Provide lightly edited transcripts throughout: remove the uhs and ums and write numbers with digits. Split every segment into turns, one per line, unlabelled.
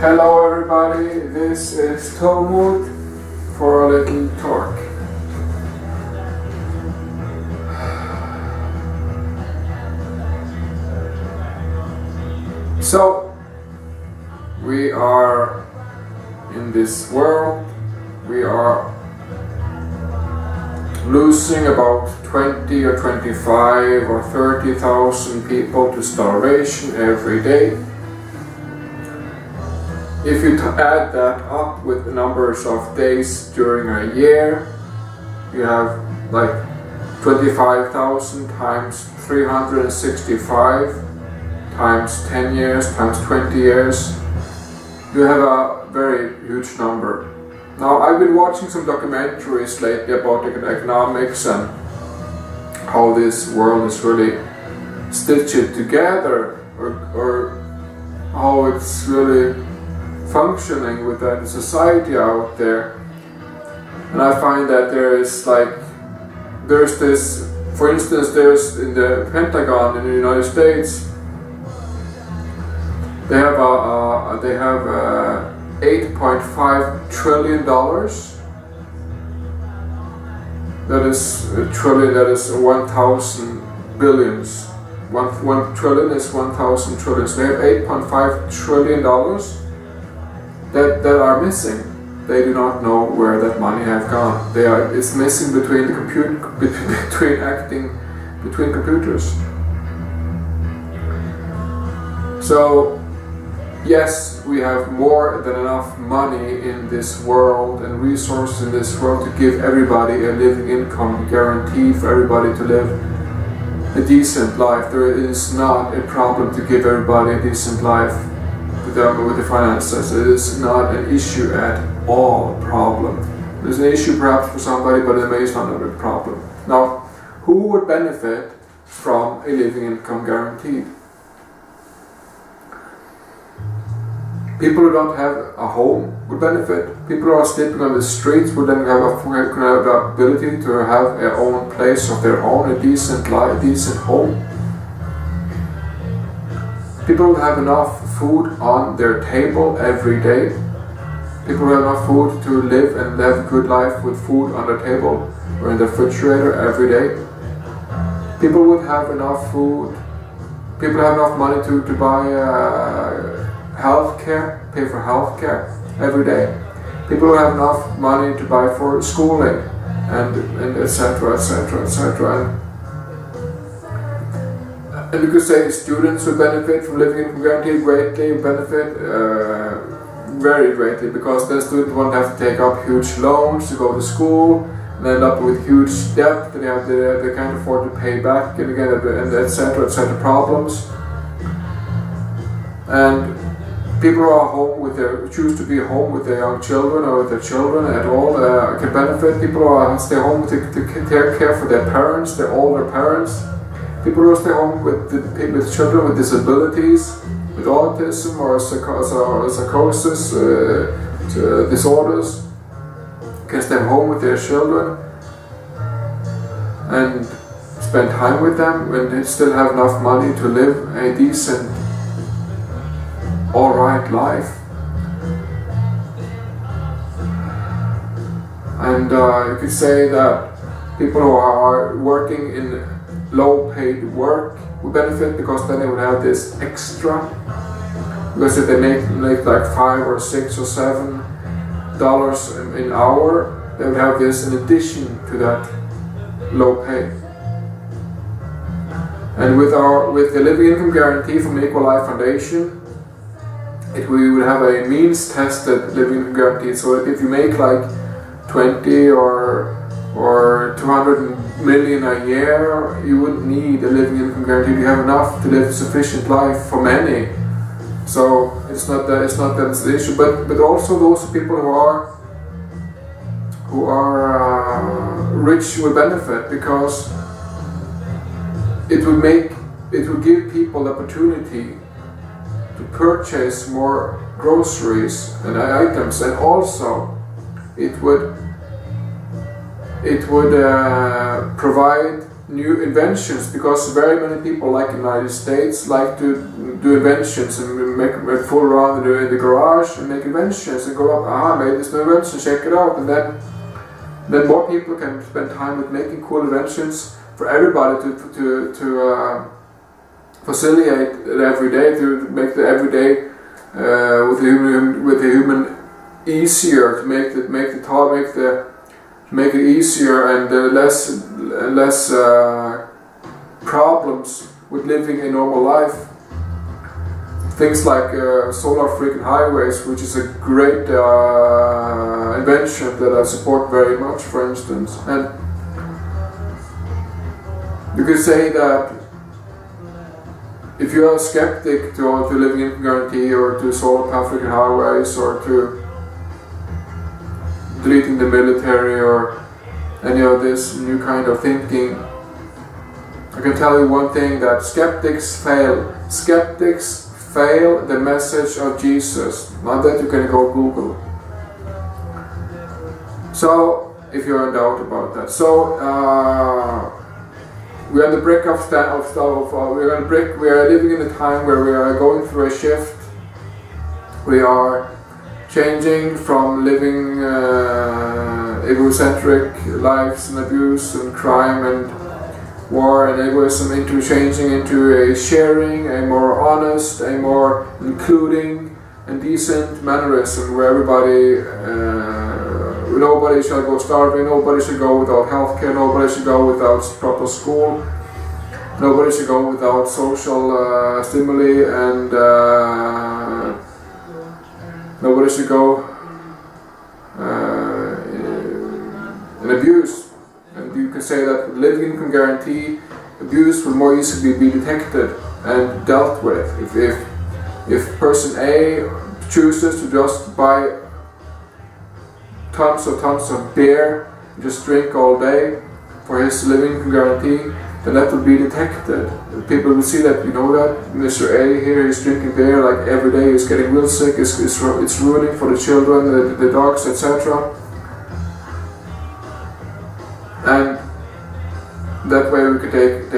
Hello everybody, this is Talmud for a little talk. So, we are in this world, we are losing about 20 or 25 or 30,000 people to starvation every day. If you add that up with the numbers of days during a year, you have like 25,000 times 365 times 10 years times 20 years. You have a very huge number. Now, I've been watching some documentaries lately about economics and how this world is really stitched together, or how it's really functioning within society out there. And I find that there's this, for instance, there's in the Pentagon in the United States, they have $8.5 trillion. That is a trillion, that is 1,000 billions. One trillion is 1,000 trillions. They have $8.5 trillion that are missing. They do not know where that money have gone. It's missing between the between computers. So yes, we have more than enough money in this world and resources in this world to give everybody a living income guarantee, for everybody to live a decent life. There is not a problem to give everybody a decent life with the finances. It is not an issue at all. There's an issue perhaps for somebody, but it may not be a problem. Now, who would benefit from a living income guarantee? People who don't have a home would benefit. People who are sleeping on the streets would then have the ability to have their own place of their own, a decent life, decent home. People would have enough food on their table every day. People who have enough food to live and live a good life with food on their table or in the refrigerator every day. People would have enough food. People have enough money to buy healthcare, pay for healthcare every day. People who have enough money to buy for schooling and etc. etc. etc. And you could say students would benefit from living income guarantee greatly, very greatly, because the student won't have to take up huge loans to go to school and end up with huge debt, and they can't afford to pay back and again, and etc. problems. And people who are home choose to be home with their young children or with their children at all can benefit. People who stay home to care for their parents, their older parents. People who stay home with children with disabilities, with autism or psychosis disorders, can stay home with their children and spend time with them, and they still have enough money to live a decent, alright life. And you could say that people who are working in low paid work would benefit, because then they would have this extra, because if they make like $5 or $6 or $7 an hour, they would have this in addition to that low pay. And with the living income guarantee from the Equal Life Foundation, we would have a means tested living income guarantee. So if you make like 20 or 200 million a year, you wouldn't need a living income guarantee. You have enough to live a sufficient life for many. So it's not that's the issue, but also those people who are rich will benefit, because it would give people the opportunity to purchase more groceries and items, and also it would provide new inventions, because very many people, like in the United States, like to do inventions and make a full round in the garage and make inventions and go up, I made this new invention, check it out, and then more people can spend time with making cool inventions for everybody to facilitate it every day, to make the everyday with the human easier, to make it easier and less problems with living a normal life. Things like solar freaking highways, which is a great invention that I support very much, for instance. And you could say that if you're a skeptic to living income guarantee or to solar freaking highways or to deleting the military or any of this new kind of thinking, I can tell you one thing, that skeptics fail. Skeptics fail the message of Jesus. Not that you can go Google. So, if you're in doubt about that. So, we are on the brink of we are living in a time where we are going through a shift. We are changing from living egocentric lives and abuse and crime and war and egoism into changing into a sharing, a more honest, a more including and decent mannerism where everybody, nobody shall go starving, nobody should go without healthcare, nobody should go without proper school, nobody should go without social stimuli, and nobody should go in abuse. And you can say that living income guarantee, abuse will more easily be detected and dealt with. If person A chooses to just buy tons of beer, just drink all day for his living income guarantee, then that will be detected. People will see that, you know, that Mr. A here is drinking beer like every day, he's getting real sick, it's ruining for the children, the dogs, etc. And that way we could take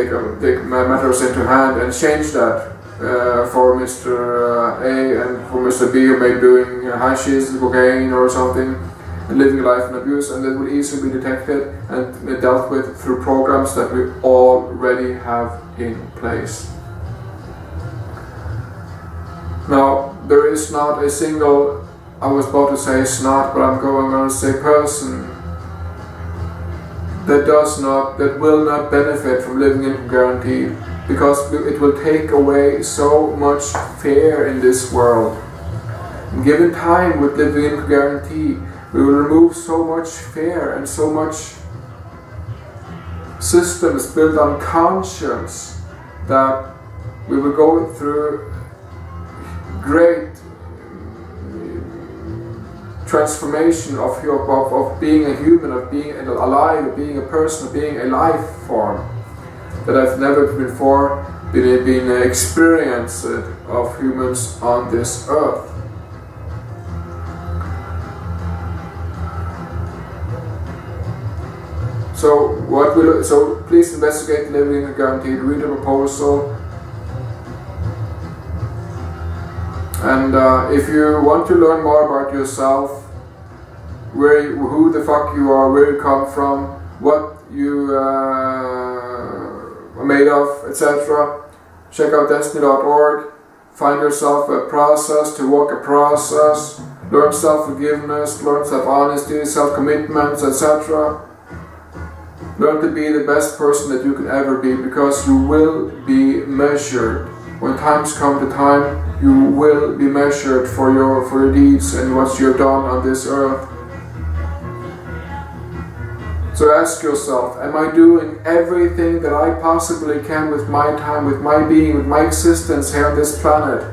matters into hand and change that for Mr. A and for Mr. B, who may be doing hashish, cocaine or something, and living life in abuse, and that will easily be detected and dealt with through programs that we already have in place. Now, there is not a single, I was about to say snot, but I'm going to say person that will not benefit from living income guarantee, because it will take away so much fear in this world. And given time with living income guarantee, we will remove so much fear and so much systems built on conscience that we will go through great transformation of being a human, of being alive, of being a person, of being a life form that I've never before been experienced of humans on this earth. So please investigate living income guarantee, read the proposal, and if you want to learn more about yourself, who the fuck you are, where you come from, what you are made of, etc., check out destiny.org. Find yourself a process, to walk a process, learn self-forgiveness, learn self-honesty, self-commitments, etc. Learn to be the best person that you can ever be, because you will be measured. When times come to time, you will be measured for your deeds and what you've done on this earth. So ask yourself, am I doing everything that I possibly can with my time, with my being, with my existence here on this planet?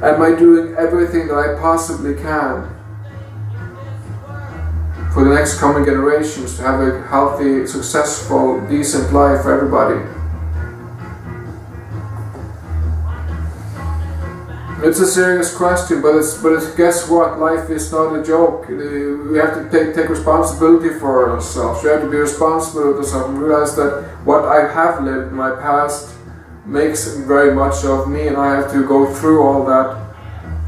Am I doing everything that I possibly can for the next coming generations to have a healthy, successful, decent life for everybody? It's a serious question, but guess what? Life is not a joke. We have to take responsibility for ourselves. We have to be responsible with ourselves and realize that what I have lived in my past makes very much of me, and I have to go through all that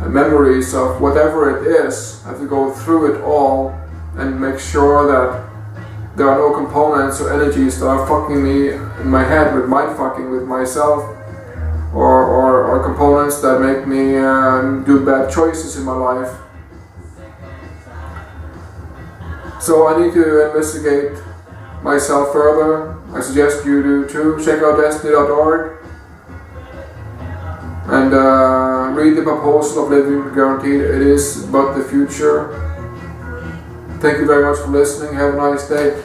memories of whatever it is. I have to go through it all and make sure that there are no components or energies that are fucking me in my head with mind fucking with myself, or components that make me do bad choices in my life. So I need to investigate myself further. I suggest you do too. Check out destiny.org and read the proposal of Living Guaranteed. It is but the future. Thank you very much for listening. Have a nice day.